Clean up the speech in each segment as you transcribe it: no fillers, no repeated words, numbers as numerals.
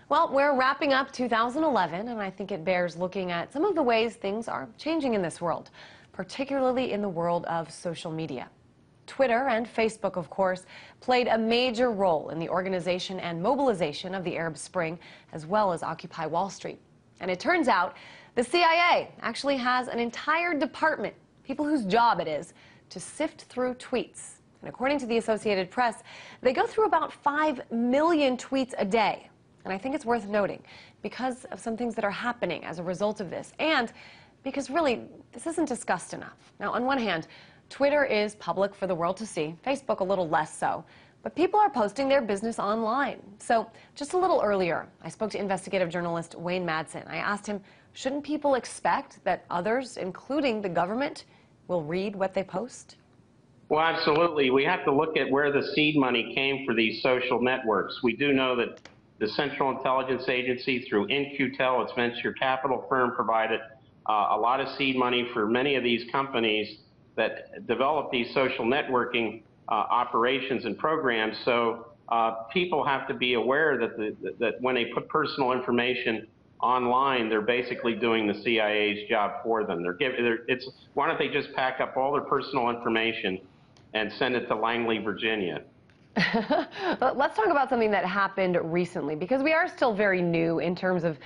Well, we're wrapping up 2011, and I think it bears looking at some of the ways things are changing in this world, particularly in the world of social media. Twitter and Facebook, of course, played a major role in the organization and mobilization of the Arab Spring, as well as Occupy Wall Street. And it turns out the CIA actually has an entire department, people whose job it is to sift through tweets. And according to the Associated Press, they go through about 5 million tweets a day. And I think it's worth noting because of some things that are happening as a result of this, and because really this isn't discussed enough. Now, on one hand, Twitter is public for the world to see, Facebook a little less so, but people are posting their business online. So just a little earlier, I spoke to investigative journalist Wayne Madsen. I asked him, shouldn't people expect that others, including the government, will read what they post? Well, absolutely. We have to look at where the seed money came for these social networks. We do know that the Central Intelligence Agency, through In-Q-Tel, its venture capital firm, provided a lot of seed money for many of these companies that develop these social networking operations and programs. So people have to be aware that when they put personal information online, they're basically doing the CIA's job for them. Why don't they just pack up all their personal information and send it to Langley, Virginia? Let's talk about something that happened recently, because we are still very new in terms of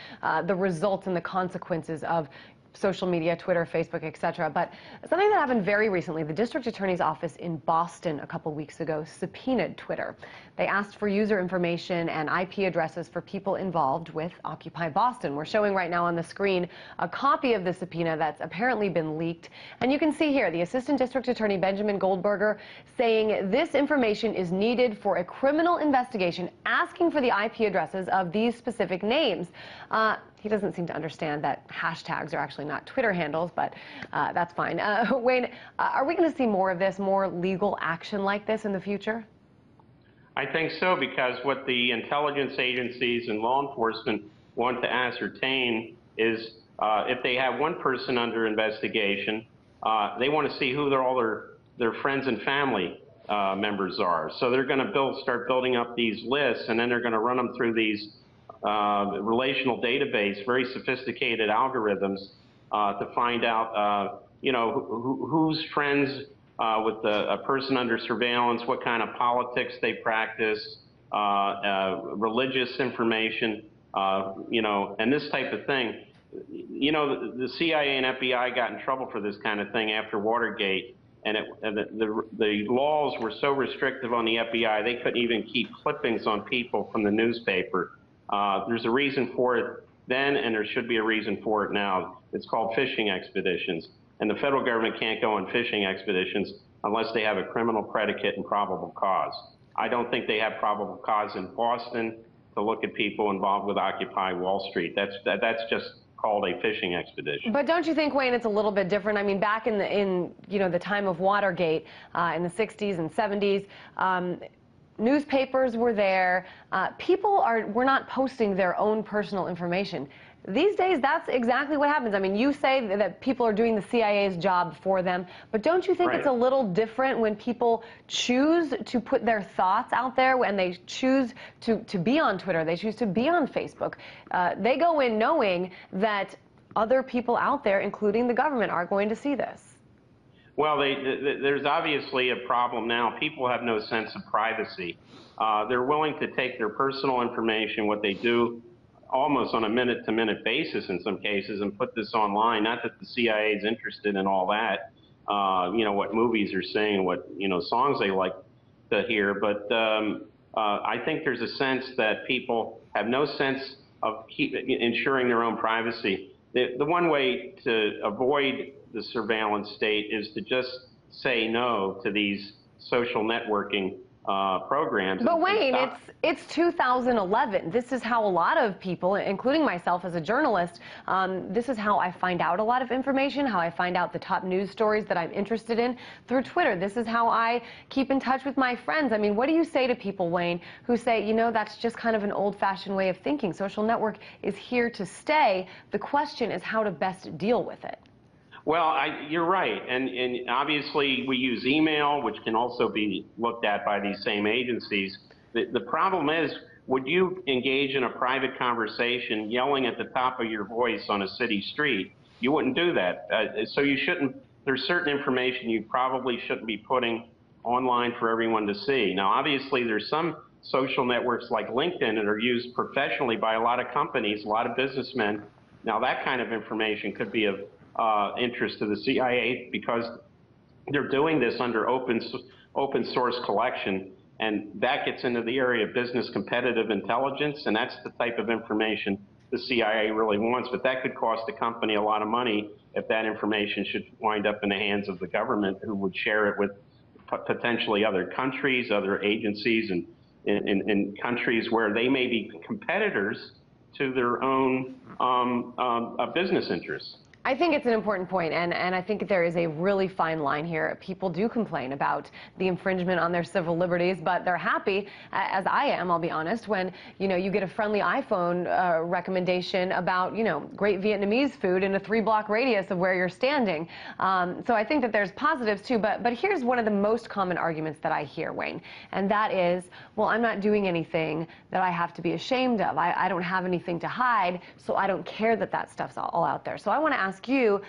the results and the consequences of social media, Twitter, Facebook, etc. But something that happened very recently, the district attorney's office in Boston a couple weeks ago subpoenaed Twitter. They asked for user information and IP addresses for people involved with Occupy Boston. We're showing right now on the screen a copy of the subpoena that's apparently been leaked. And you can see here the Assistant District Attorney Benjamin Goldberger saying this information is needed for a criminal investigation, asking for the IP addresses of these specific names. He doesn't seem to understand that hashtags are actually not Twitter handles, but that's fine. Wayne, are we going to see more of this, more legal action like this in the future? I think so, because what the intelligence agencies and law enforcement want to ascertain is if they have one person under investigation, they want to see who all their friends and family members are. So they're going to start building up these lists, and then they're going to run them through these relational database, very sophisticated algorithms to find out, who's friends with a person under surveillance, what kind of politics they practice, religious information, and this type of thing. The CIA and FBI got in trouble for this kind of thing after Watergate, and the laws were so restrictive on the FBI, they couldn't even keep clippings on people from the newspaper. There's a reason for it then, and there should be a reason for it now. It's called fishing expeditions. And the federal government can't go on fishing expeditions unless they have a criminal predicate and probable cause. I don't think they have probable cause in Boston to look at people involved with Occupy Wall Street. That's just called a fishing expedition. But don't you think, Wayne, it's a little bit different? I mean, back in the time of Watergate, in the 60s and 70s, newspapers were there. People were not posting their own personal information. These days, that's exactly what happens. I mean, you say that people are doing the CIA's job for them, but don't you think Right. It's a little different when people choose to put their thoughts out there, and they choose to be on Twitter, they choose to be on Facebook? They go in knowing that other people out there, including the government, are going to see this. Well, there's obviously a problem now. People have no sense of privacy. They're willing to take their personal information, what they do almost on a minute-to-minute basis in some cases, and put this online. Not that the CIA is interested in all that, what movies are saying, what songs they like to hear. But I think there's a sense that people have no sense of ensuring their own privacy. The one way to avoid the surveillance state is to just say no to these social networking programs. But Wayne, it's 2011. This is how a lot of people, including myself as a journalist, this is how I find out a lot of information, how I find out the top news stories that I'm interested in through Twitter. This is how I keep in touch with my friends. I mean, what do you say to people, Wayne, who say, that's just kind of an old-fashioned way of thinking? Social network is here to stay. The question is how to best deal with it. Well, you're right, and obviously we use email, which can also be looked at by these same agencies. The problem is would you engage in a private conversation yelling at the top of your voice on a city street? You wouldn't do that. So you shouldn't, there's certain information you probably shouldn't be putting online for everyone to see. Now, obviously, there's some social networks like LinkedIn that are used professionally by a lot of companies, a lot of businessmen. Now, that kind of information could be of interest to the CIA because they're doing this under open source collection, and that gets into the area of business competitive intelligence, and that's the type of information the CIA really wants. But that could cost the company a lot of money if that information should wind up in the hands of the government, who would share it with potentially other countries, other agencies, and in countries where they may be competitors to their own business interests. I think it's an important point, and I think there is a really fine line here. People do complain about the infringement on their civil liberties, but they're happy, as I am, I'll be honest, when, you get a friendly iPhone recommendation about, great Vietnamese food in a 3-block radius of where you're standing. So I think that there's positives, too, but here's one of the most common arguments that I hear, Wayne, and that is, well, I'm not doing anything that I have to be ashamed of. I don't have anything to hide, so I don't care that that stuff's all out there. So I want to ask you,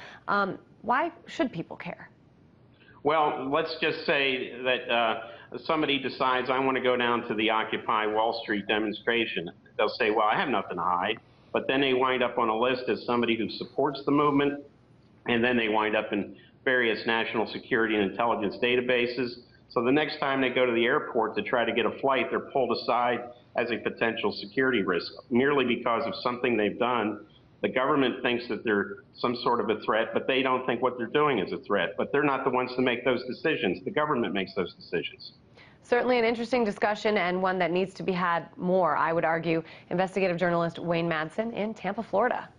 why should people care? Well, let's just say that somebody decides, I want to go down to the Occupy Wall Street demonstration. They'll say, well, I have nothing to hide. But then they wind up on a list as somebody who supports the movement, and then they wind up in various national security and intelligence databases. So the next time they go to the airport to try to get a flight, they're pulled aside as a potential security risk, merely because of something they've done. The government thinks that they're some sort of a threat, but they don't think what they're doing is a threat. But they're not the ones to make those decisions. The government makes those decisions. Certainly an interesting discussion, and one that needs to be had more, I would argue. Investigative journalist Wayne Madsen in Tampa, Florida.